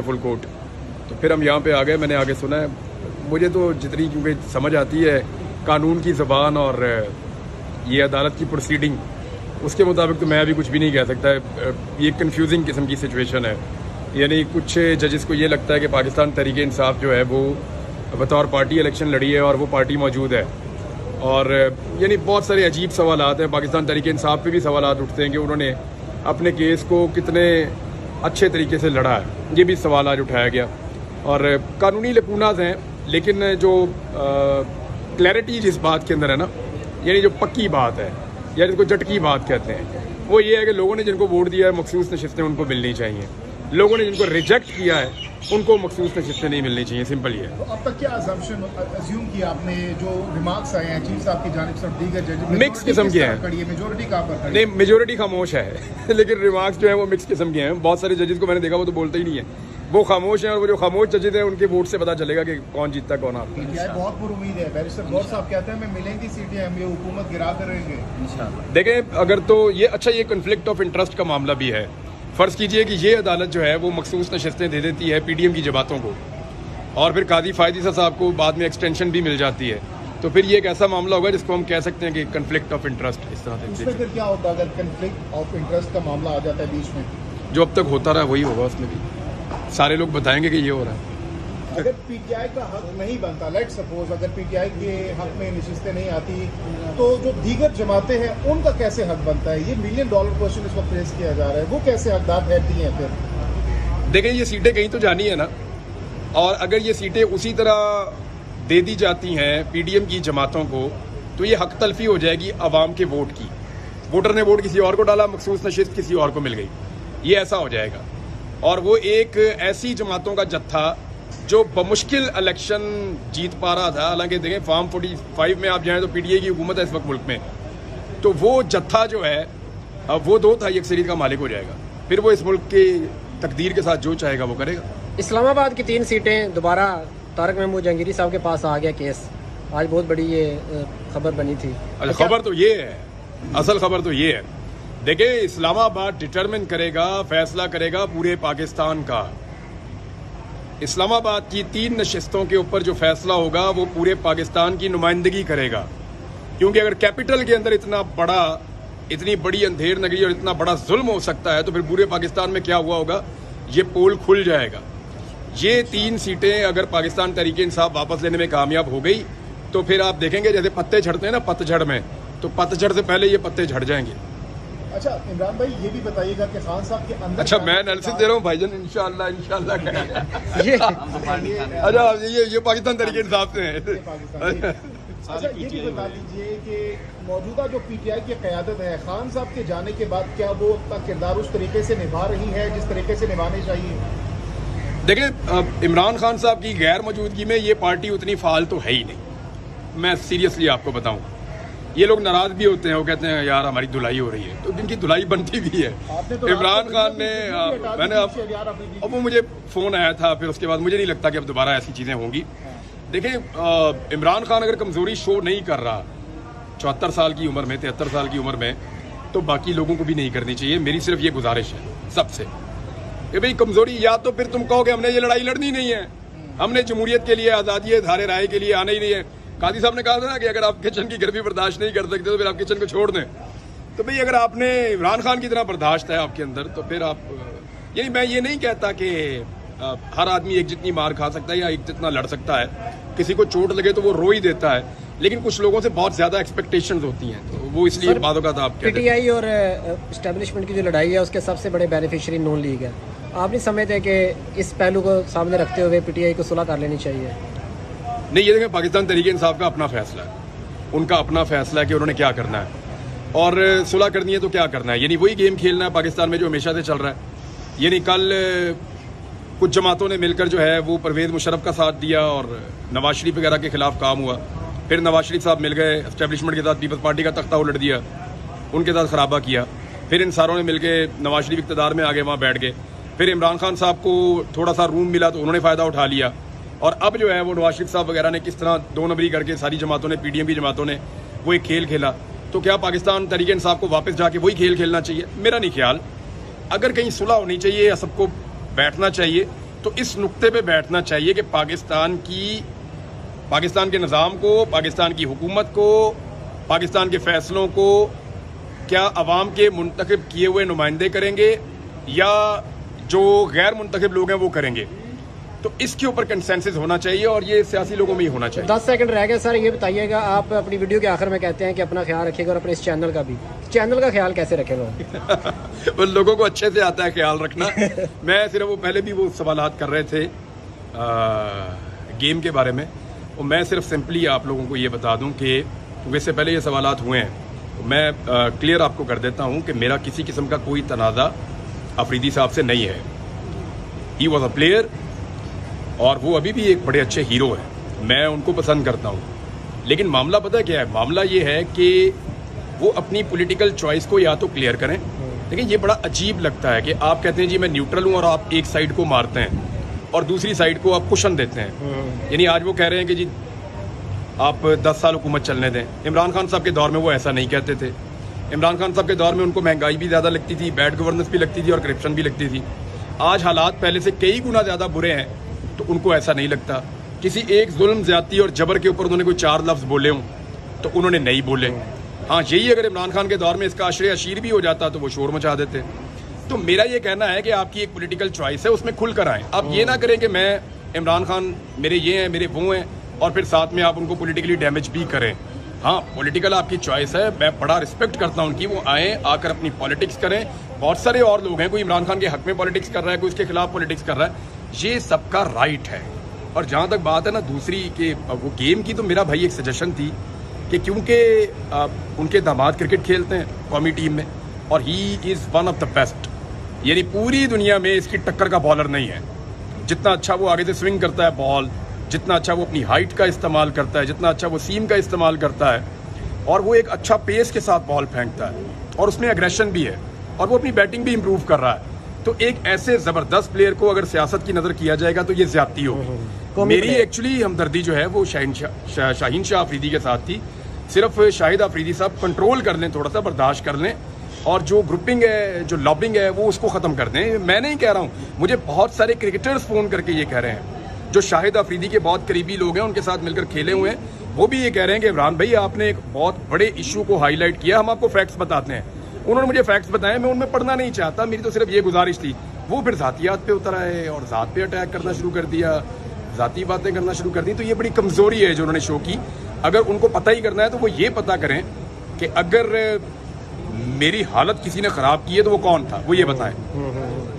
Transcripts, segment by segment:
Full court. तो फिर हम यहाँ पे आ गए। मैंने आगे सुना है, मुझे तो जितनी क्योंकि समझ आती है कानून की ज़बान और ये अदालत की प्रोसीडिंग, उसके मुताबिक तो मैं अभी कुछ भी नहीं कह सकता। ये कंफ्यूजिंग किस्म की सिचुएशन है। यानी कुछ जजेस को ये लगता है कि पाकिस्तान तहरीक इंसाफ जो है वो बतौर पार्टी इलेक्शन लड़ी है और वो पार्टी मौजूद है, और यानी बहुत सारे अजीब सवालात हैं। पाकिस्तान तहरीक इंसाफ पे भी सवालात उठते हैं कि उन्होंने अपने केस को कितने अच्छे तरीके से लड़ा है, ये भी सवाल आज उठाया गया। और कानूनी लकूनाज हैं, लेकिन जो क्लैरिटी जिस बात के अंदर है ना, यानी जो पक्की बात है या जिसको जटकी बात कहते हैं, वो ये है कि लोगों ने जिनको वोट दिया है मखसूस नशिस्तें उनको मिलनी चाहिए, लोगों ने जिनको रिजेक्ट किया है उनको मखसूस नशिस्तें नहीं मिलनी चाहिए। सिंपल ये है। तो अब तक क्या अज्यूम किया आपने, जो रिमार्क्स आए हैं चीफ साहब की जानिब से दीगर जज, मिक्स किस्म के हैं। मेजोरिटी कहाँ पर खड़ी? नहीं, मेजोरिटी खामोश है लेकिन रिमार्क्स जो है वो मिक्स किस्म के हैं। बहुत सारे जजेस को मैंने देखा वो तो बोलते ही नहीं है, वो खामोश हैं। और वो जो खामोश जजेस हैं उनके वोट से पता चलेगा कि कौन जीतता कौन हारता है। बहुत पुर उम्मीद है। बैरिस्टर गौर साहब कहते हैं मैं मिलेंगी सीटें, हम ये हुकूमत गिरा कर रहेंगे। देखें, अगर तो ये अच्छा, ये कन्फ्लिक्ट ऑफ इंटरेस्ट का मामला भी है। फ़र्ज़ कीजिए कि ये अदालत जो है वो मखसूस नशस्तें दे देती है PDM की जमातों को, और फिर कादी फायदीसा साहब को बाद में एक्सटेंशन भी मिल जाती है, तो फिर ये एक ऐसा मामला होगा जिसको हम कह सकते हैं कि कन्फ्लिक्ट ऑफ इंटरेस्ट इस तरह से। फिर क्या होता है अगर कन्फ्लिक्ट ऑफ इंटरेस्ट का मामला आ जाता है बीच में? जो अब तक होता रहा वही होगा, उसमें भी सारे लोग बताएंगे कि ये हो रहा है। अगर PTI का हक नहीं बनता, लेट सपोज अगर PTI के हक में नशिस्तें नहीं आती, तो जो दीगर जमातें हैं उनका कैसे हक बनता है? ये $1 मिलियन क्वेश्चन इस वक्त रेज किया जा रहा है, वो कैसे हकदार रहती हैं फिर? देखें, ये सीटें कहीं तो जानी है ना, और अगर ये सीटें उसी तरह दे दी जाती हैं PDM की जमातों को, तो ये हक तलफी हो जाएगी अवाम के वोट की। वोटर ने वोट किसी और को डाला, मखसूस नशिस्त किसी और को मिल गई, ये ऐसा हो जाएगा। और वो एक ऐसी जमातों का जत्था जो बमुश्किल इलेक्शन जीत पा रहा था, हालांकि देखें फॉर्म 45 में आप जाएं तो PTI की हुकूमत है इस वक्त मुल्क में, तो वो जत्था जो है अब वो 2/3 अक्सरियत का मालिक हो जाएगा। फिर वो इस मुल्क की तकदीर के साथ जो चाहेगा वो करेगा। इस्लामाबाद की 3 सीटें दोबारा तारक महमूद जहांगीरी साहब के पास आ गया केस, आज बहुत बड़ी ये खबर बनी थी। अच्छा, खबर तो ये है, असल खबर तो ये है, देखिए इस्लामाबाद डिटरमिन करेगा, फैसला करेगा पूरे पाकिस्तान का। इस्लामाबाद की 3 नशिस्तों के ऊपर जो फैसला होगा वो पूरे पाकिस्तान की नुमाइंदगी करेगा, क्योंकि अगर कैपिटल के अंदर इतनी बड़ी अंधेर नगरी और इतना बड़ा जुल्म हो सकता है, तो फिर पूरे पाकिस्तान में क्या हुआ होगा, ये पोल खुल जाएगा। ये 3 सीटें अगर पाकिस्तान तहरीक इंसाफ वापस लेने में कामयाब हो गई, तो फिर आप देखेंगे जैसे पत्ते झड़ते हैं ना पतझड़ में, तो पतझड़ से पहले ये पत्ते झड़ जाएंगे। अच्छा इमरान भाई, ये भी बताइएगा कि खान साहब के अंदर, अच्छा मैं एनालिसिस दे रहा हूँ भाईजान, इंशाल्लाह ये अच्छा ये पाकिस्तान तहरीक इंसाफ से है। अच्छा ये भी बता दीजिए कि मौजूदा जो PTI की क़यादत है, खान साहब के जाने के बाद क्या वो अपना किरदार उस तरीके से निभा रही है जिस तरीके से निभाने चाहिए? देखिए, इमरान खान साहब की गैर मौजूदगी में ये पार्टी उतनी फाल तो है ही नहीं। मैं सीरियसली आपको बताऊं, ये लोग नाराज भी होते हैं, वो कहते हैं यार हमारी धुलाई हो रही है, तो जिनकी धुलाई बनती भी है। तो इमरान खान ने अब वो मुझे फ़ोन आया था, फिर उसके बाद मुझे नहीं लगता कि अब दोबारा ऐसी चीज़ें होंगी। देखिए, इमरान खान अगर कमज़ोरी शो नहीं कर रहा 74 साल की उम्र में, 73 साल की उम्र में, तो बाकी लोगों को भी नहीं करनी चाहिए। मेरी सिर्फ ये गुजारिश है सबसे कि भाई कमज़ोरी, या तो फिर तुम कहो कि हमने ये लड़ाई लड़नी नहीं है, हमने जमहूरियत के लिए, आज़ादी इज़हार राय के लिए आना ही नहीं है। कादी साहब ने कहा था ना कि अगर आप किचन की गर्मी बर्दाश्त नहीं कर सकते तो फिर आप किचन को छोड़ दें। तो भाई अगर आपने इमरान खान की तरह बर्दाश्त है आपके अंदर, तो फिर आप, यानी मैं ये नहीं कहता कि हर आदमी एक जितनी मार खा सकता है या एक जितना लड़ सकता है, किसी को चोट लगे तो वो रो ही देता है, लेकिन कुछ लोगों से बहुत ज़्यादा एक्सपेक्टेशंस होती हैं, तो वो इसलिए बातों का था। आप PTI और एस्टेब्लिशमेंट की जो लड़ाई है उसके सबसे बड़े बेनिफिशियरी नून लीग है। आप नहीं समझते कि इस पहलू को सामने रखते हुए PTI को सुलह कर लेनी चाहिए? नहीं, ये देखें, पाकिस्तान तहरीक इंसाफ का अपना फैसला है, उनका अपना फैसला है कि उन्होंने क्या करना है, और सुलह करनी है तो क्या करना है, यानी वही गेम खेलना है पाकिस्तान में जो हमेशा से चल रहा है। यानी कल कुछ जमातों ने मिलकर जो है वो परवेज़ मुशर्रफ का साथ दिया और नवाज शरीफ वगैरह के खिलाफ काम हुआ, फिर नवाज शरीफ साहब मिल गए एस्टेब्लिशमेंट के साथ, पीपल्स पार्टी का तख्ता उलट दिया, उनके साथ खराबा किया, फिर इन सारों ने मिल के नवाज शरीफ इक़्तिदार में आ गए, वहाँ बैठ गए, फिर इमरान खान साहब को थोड़ा सा रूम मिला तो उन्होंने फ़ायदा उठा लिया, और अब जो है वो नवाज शरीफ साहब वगैरह ने किस तरह 2 नंबरी करके सारी जमातों ने, PDM की जमातों ने वो एक खेल खेला। तो क्या पाकिस्तान तहरीक इंसाफ को वापस जाके वही खेल खेलना चाहिए? मेरा नहीं ख्याल। अगर कहीं सुलह होनी चाहिए या सबको बैठना चाहिए, तो इस नुक्ते पे बैठना चाहिए कि पाकिस्तान के निज़ाम को, पाकिस्तान की हुकूमत को, पाकिस्तान के फैसलों को क्या अवाम के मुंतखब किए हुए नुमाइंदे करेंगे या जो गैर मुंतखब लोग हैं वो करेंगे। तो इसके ऊपर कंसेंसस होना चाहिए और ये सियासी लोगों में ही होना चाहिए। 10 सेकंड रह गए सर, ये बताइएगा, आप अपनी वीडियो के आखिर में कहते हैं कि अपना ख्याल रखिएगा और अपने इस चैनल का भी, चैनल का ख्याल कैसे रखेगा? उन लोगों को अच्छे से आता है ख्याल रखना। मैं सिर्फ वो पहले भी वो सवालात कर रहे थे गेम के बारे में, और मैं सिर्फ सिंपली आप लोगों को ये बता दूं कि वैसे पहले ये सवालात हुए हैं, तो मैं क्लियर आपको कर देता हूं कि मेरा किसी किस्म का कोई तनाज़ा अफरीदी साहब से नहीं है। ही वॉज अ प्लेयर और वो अभी भी एक बड़े अच्छे हीरो हैं, मैं उनको पसंद करता हूँ। लेकिन मामला पता है क्या है? मामला ये है कि वो अपनी पॉलिटिकल चॉइस को या तो क्लियर करें। लेकिन ये बड़ा अजीब लगता है कि आप कहते हैं जी मैं न्यूट्रल हूँ और आप एक साइड को मारते हैं और दूसरी साइड को आप कुशन देते हैं। यानी आज वो कह रहे हैं कि जी आप 10 साल हुकूमत चलने दें। इमरान खान साहब के दौर में वो ऐसा नहीं कहते थे। इमरान खान साहब के दौर में उनको महंगाई भी ज़्यादा लगती थी, बैड गवर्नेंस भी लगती थी और करप्शन भी लगती थी। आज हालात पहले से कई गुना ज़्यादा बुरे हैं तो उनको ऐसा नहीं लगता। किसी एक जुल्म, ज्यादती और जबर के ऊपर उन्होंने कोई 4 लफ्ज़ बोले हों तो उन्होंने नहीं बोले। हाँ, यही अगर इमरान खान के दौर में इसका अशरे अशीर भी हो जाता तो वो शोर मचा देते। तो मेरा ये कहना है कि आपकी एक पॉलिटिकल चॉइस है, उसमें खुल कर आएँ। आप ये ना करें कि मैं इमरान खान मेरे ये हैं, मेरे वो हैं, और फिर साथ में आप उनको पॉलिटिकली डैमेज भी करें। हाँ, पॉलिटिकल आपकी चॉइस है, मैं बड़ा रिस्पेक्ट करता हूँ उनकी। वो आएँ, आकर अपनी पॉलिटिक्स करें। बहुत सारे और लोग हैं, कोई इमरान खान के हक में पॉलिटिक्स कर रहा है, कोई उसके खिलाफ पॉलिटिक्स कर रहा है, ये सबका राइट है। और जहाँ तक बात है ना दूसरी के वो गेम की, तो मेरा भाई एक सजेशन थी कि क्योंकि उनके दामाद क्रिकेट खेलते हैं कौमी टीम में और he is one of the best, यानी पूरी दुनिया में इसकी टक्कर का बॉलर नहीं है। जितना अच्छा वो आगे से स्विंग करता है बॉल, जितना अच्छा वो अपनी हाइट का इस्तेमाल करता है, जितना अच्छा वो सीम का इस्तेमाल करता है, और वो एक अच्छा पेस के साथ बॉल फेंकता है और उसमें एग्रेशन भी है और वो अपनी बैटिंग भी इम्प्रूव कर रहा है। तो एक ऐसे ज़बरदस्त प्लेयर को अगर सियासत की नज़र किया जाएगा तो ये ज़्यादती होगी। मेरी एक्चुअली हमदर्दी जो है वो शाहीन शाह अफरीदी के साथ थी। सिर्फ शाहिद अफरीदी साहब कंट्रोल कर लें, थोड़ा सा बर्दाश्त कर लें, और जो ग्रुपिंग है, जो लॉबिंग है, वो उसको ख़त्म कर दें। मैं नहीं कह रहा हूँ, मुझे बहुत सारे क्रिकेटर्स फ़ोन करके ये कह रहे हैं जो शाहिद अफरीदी के बहुत करीबी लोग हैं, उनके साथ मिलकर खेले हुए हैं, वो भी ये कह रहे हैं कि इमरान भाई आपने एक बहुत बड़े इशू को हाईलाइट किया, हम आपको फैक्ट्स बताते हैं। उन्होंने मुझे फैक्ट्स बताए, मैं उनमें पढ़ना नहीं चाहता, मेरी तो सिर्फ ये गुजारिश थी। वो फिर ज़ातियात पे उतर आए और ज़ात पे अटैक करना शुरू कर दिया, ज़ाती बातें करना शुरू कर दी। तो ये बड़ी कमज़ोरी है जो उन्होंने शो की। अगर उनको पता ही करना है तो वो ये पता करें कि अगर मेरी हालत किसी ने ख़राब की है तो वो कौन था, वो ये बताएं।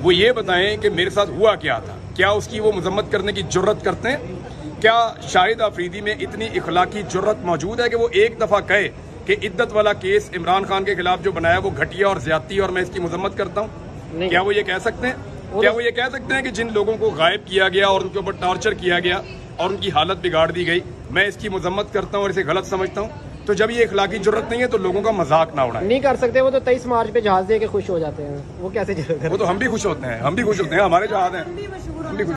वो ये बताएं कि मेरे साथ हुआ क्या था, क्या उसकी वो मजम्मत करने की जुर्रत करते हैं? क्या शाहिद अफरीदी में इतनी इखलाकी जुर्रत मौजूद है कि वो एक दफ़ा कहे कि इद्दत वाला केस इमरान खान के खिलाफ जो बनाया वो घटिया और ज्यादती और मैं इसकी मजम्मत करता हूँ? क्या वो ये कह सकते हैं? क्या वो ये कह सकते हैं कि जिन लोगों को गायब किया गया और उनके ऊपर टॉर्चर किया गया और उनकी हालत बिगाड़ दी गई, मैं इसकी मजम्मत करता हूँ और इसे गलत समझता हूँ? तो जब ये इखलाकी जुर्रत नहीं है तो लोगों का मजाक ना उड़ाएं। नहीं कर सकते। वो तो 23 मार्च पे जहाज दे के खुश हो जाते हैं, वो कैसे? वो तो हम भी खुश होते हैं, हम भी खुश होते हैं, हमारे जहाज हैं, हम भी खुश